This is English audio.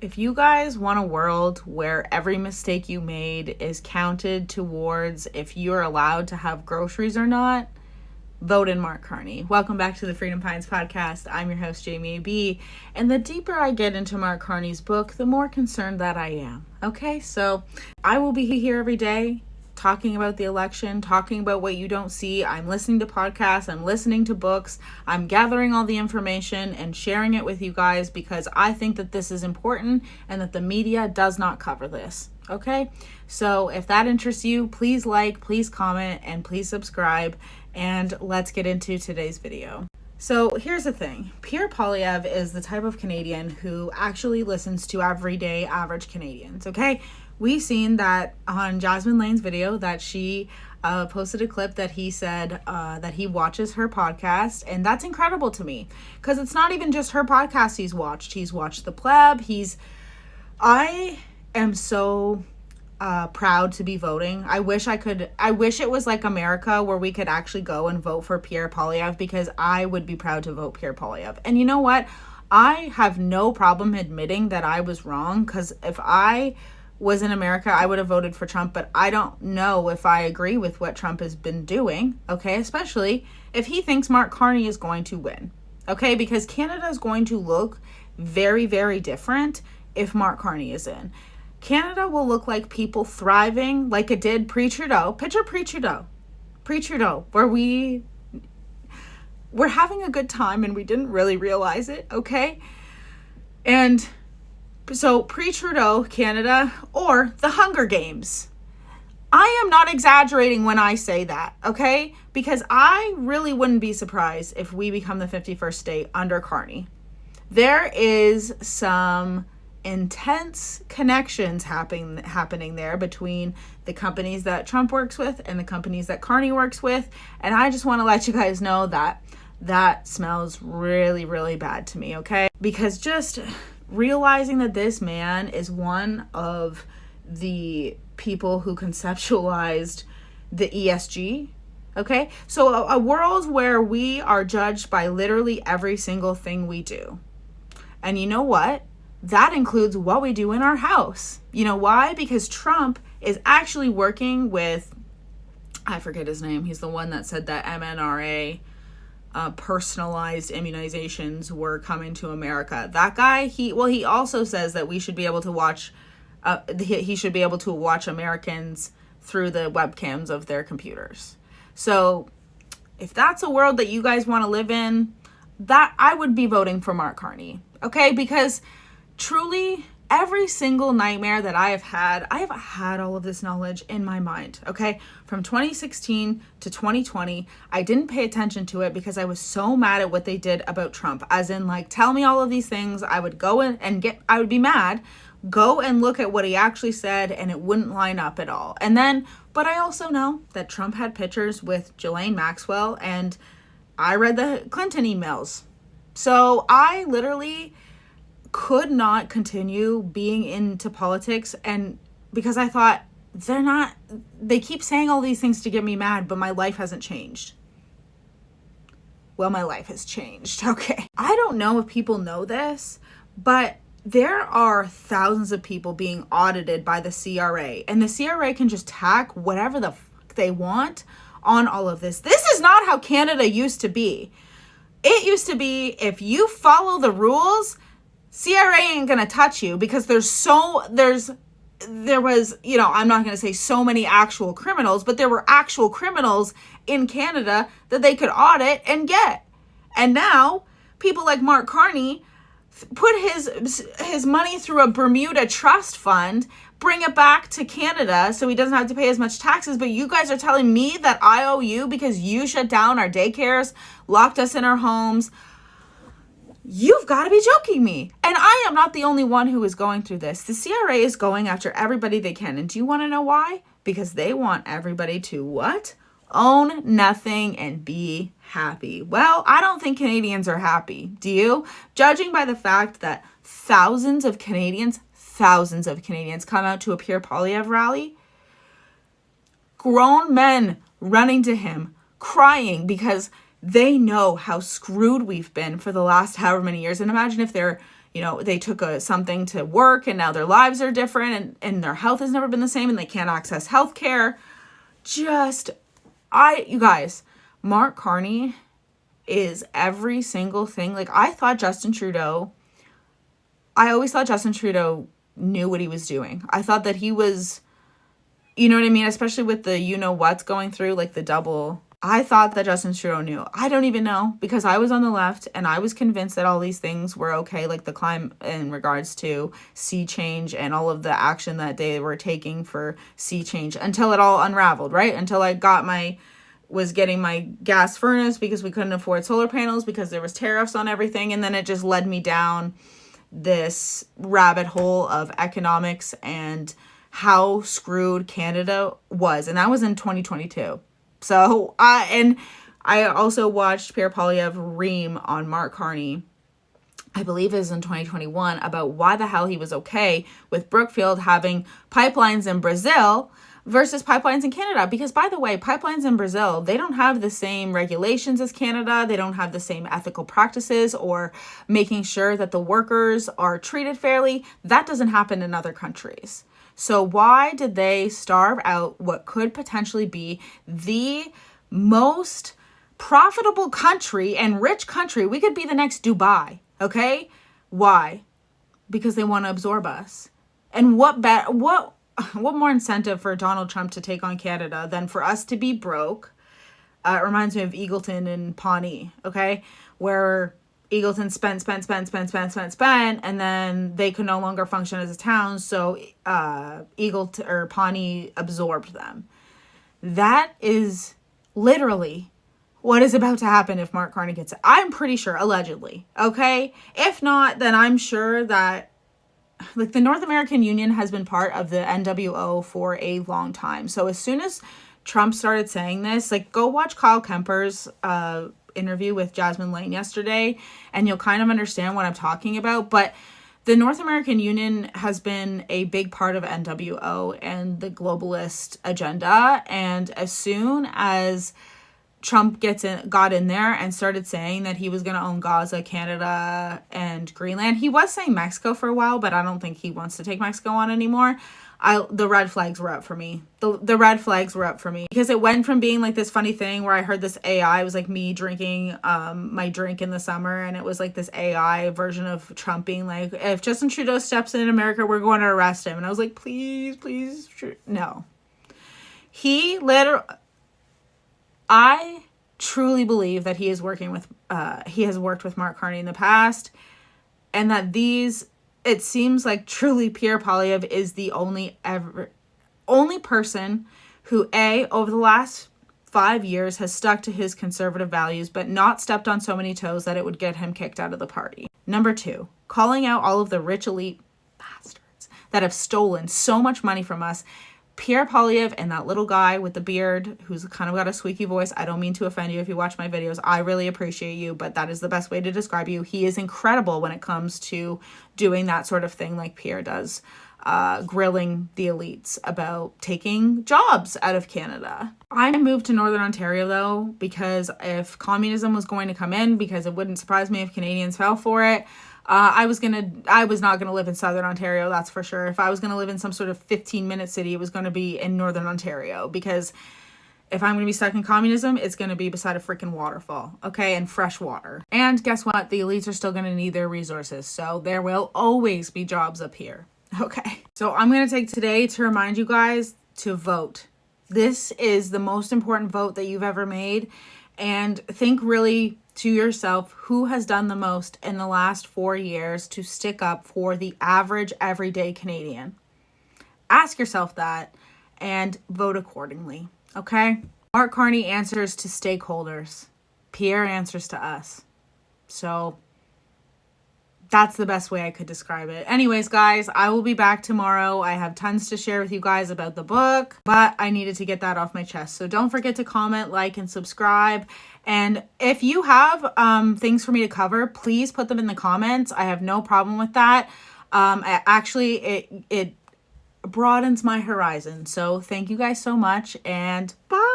If you guys want a world where every mistake you made is counted towards if you're allowed to have groceries or not, vote in Mark Carney. Welcome back to the Freedom Pines podcast. I'm your host, Jamie B. And the deeper I get into Mark Carney's book, the more concerned that I am. Okay, so I will be here every day talking about the election, talking about what you don't see. I'm listening to podcasts, I'm listening to books, I'm gathering all the information and sharing it with you guys because I think that this is important and that the media does not cover this. Okay, so if that interests you, please like, please comment, and please subscribe. And let's get into today's video. So here's the thing. Pierre Poilievre is the type of Canadian who actually listens to everyday average Canadians, okay? We've seen that on Jasmine Lane's video that she posted a clip that he said that he watches her podcast. And that's incredible to me because it's not even just her podcast he's watched. He's watched The Pleb. I am so proud to be voting. I wish it was like America where we could actually go and vote for Pierre Poilievre because I would be proud to vote Pierre Poilievre. And you know what? I have no problem admitting that I was wrong because if I was in America, I would have voted for Trump, but I don't know if I agree with what Trump has been doing, okay? Especially if he thinks Mark Carney is going to win, okay? Because Canada is going to look very, very different if Mark Carney is in. Canada will look like people thriving like it did pre-Trudeau. Picture pre-Trudeau, where we're having a good time and we didn't really realize it, okay? And so pre-Trudeau Canada or the Hunger Games. I am not exaggerating when I say that, okay? Because I really wouldn't be surprised if we become the 51st state under Carney. There is some intense connections happening there between the companies that Trump works with and the companies that Carney works with. And I just want to let you guys know that smells really, really bad to me, okay? Because just realizing that this man is one of the people who conceptualized the ESG, okay? So a world where we are judged by literally every single thing we do. And you know what? That includes what we do in our house. You know why? Because Trump is actually working with, I forget his name. He's the one that said that MNRA personalized immunizations were coming to America. That guy, he also says that we should be able to watch, he should be able to watch Americans through the webcams of their computers. So if that's a world that you guys want to live in, that I would be voting for Mark Carney. Okay? Because truly, every single nightmare that I have had all of this knowledge in my mind, okay? From 2016 to 2020, I didn't pay attention to it because I was so mad at what they did about Trump. As in, like, tell me all of these things. I would go in and I would be mad, go and look at what he actually said, and it wouldn't line up at all. And then, but I also know that Trump had pictures with Ghislaine Maxwell, and I read the Clinton emails. So I literally could not continue being into politics, and because I thought they keep saying all these things to get me mad, but my life hasn't changed. Well, my life has changed, okay? I don't know if people know this, but there are thousands of people being audited by the CRA, and the CRA can just tack whatever the fuck they want on all of this. This is not how Canada used to be. It used to be if you follow the rules, CRA ain't gonna touch you because there was, you know, I'm not gonna say so many actual criminals, but there were actual criminals in Canada that they could audit and get. And now people like Mark Carney put his money through a Bermuda trust fund, bring it back to Canada so he doesn't have to pay as much taxes. But you guys are telling me that I owe you because you shut down our daycares, locked us in our homes. You've got to be joking me. And I am not the only one who is going through this. The CRA is going after everybody they can. And do you want to know why? Because they want everybody to what? Own nothing and be happy. Well, I don't think Canadians are happy. Do you? Judging by the fact that thousands of Canadians come out to a Pierre Poilievre rally, grown men running to him, crying because they know how screwed we've been for the last however many years. And imagine if they're, they took something to work and now their lives are different and their health has never been the same and they can't access health care. You guys, Mark Carney is every single thing. Like, I always thought Justin Trudeau knew what he was doing. I thought that he was, you know what I mean? Especially with the what's going through, like the double. I thought that Justin Trudeau knew. I don't even know, because I was on the left and I was convinced that all these things were okay, like the climate in regards to sea change and all of the action that they were taking for sea change, until it all unraveled, right? Until I was getting my gas furnace because we couldn't afford solar panels because there was tariffs on everything. And then it just led me down this rabbit hole of economics and how screwed Canada was. And that was in 2022. So, I also watched Pierre Poilievre ream on Mark Carney, I believe it was in 2021, about why the hell he was okay with Brookfield having pipelines in Brazil versus pipelines in Canada. Because, by the way, pipelines in Brazil, they don't have the same regulations as Canada. They don't have the same ethical practices or making sure that the workers are treated fairly. That doesn't happen in other countries. So why did they starve out what could potentially be the most profitable country and rich country? We could be the next Dubai, okay? Why? Because they want to absorb us. And what more incentive for Donald Trump to take on Canada than for us to be broke? It reminds me of Eagleton and Pawnee, okay? Where Eagleton spent, and then they could no longer function as a town, so Pawnee absorbed them. That is literally what is about to happen if Mark Carney gets it. I'm pretty sure, allegedly, okay? If not, then I'm sure that, like, the North American Union has been part of the NWO for a long time. So as soon as Trump started saying this, like, go watch Kyle Kemper's interview with Jasmine Lane yesterday, and you'll kind of understand what I'm talking about. But the North American Union has been a big part of NWO and the globalist agenda. And as soon as Trump got in there and started saying that he was going to own Gaza, Canada, and Greenland, he was saying Mexico for a while, but I don't think he wants to take Mexico on anymore. The red flags were up for me. The red flags were up for me because it went from being like this funny thing where I heard this AI, it was like me drinking my drink in the summer, and it was like this AI version of Trump being like, if Justin Trudeau steps in America, we're going to arrest him. And I was like, please, no. I truly believe that he has worked with Mark Carney in the past, and that it seems like truly Pierre Poilievre is the only person who, over the last 5 years has stuck to his conservative values, but not stepped on so many toes that it would get him kicked out of the party. Number 2, calling out all of the rich elite bastards that have stolen so much money from us. Pierre Poilievre and that little guy with the beard who's kind of got a squeaky voice. I don't mean to offend you if you watch my videos. I really appreciate you, but that is the best way to describe you. He is incredible when it comes to doing that sort of thing like Pierre does, grilling the elites about taking jobs out of Canada. I moved to Northern Ontario, though, because if communism was going to come in, because it wouldn't surprise me if Canadians fell for it, I was not gonna live in Southern Ontario, that's for sure. If I was gonna live in some sort of 15-minute city, it was gonna be in Northern Ontario, because if I'm gonna be stuck in communism, it's gonna be beside a freaking waterfall, okay, and fresh water. And guess what? The elites are still gonna need their resources, so there will always be jobs up here, okay? So I'm gonna take today to remind you guys to vote. This is the most important vote that you've ever made, and think really to yourself, who has done the most in the last 4 years to stick up for the average everyday Canadian? Ask yourself that and vote accordingly, okay? Mark Carney answers to stakeholders. Pierre answers to us. So that's the best way I could describe it. Anyways, guys, I will be back tomorrow. I have tons to share with you guys about the book, but I needed to get that off my chest. So don't forget to comment, like, and subscribe. And if you have things for me to cover, please put them in the comments. I have no problem with that. It broadens my horizon. So thank you guys so much, and bye.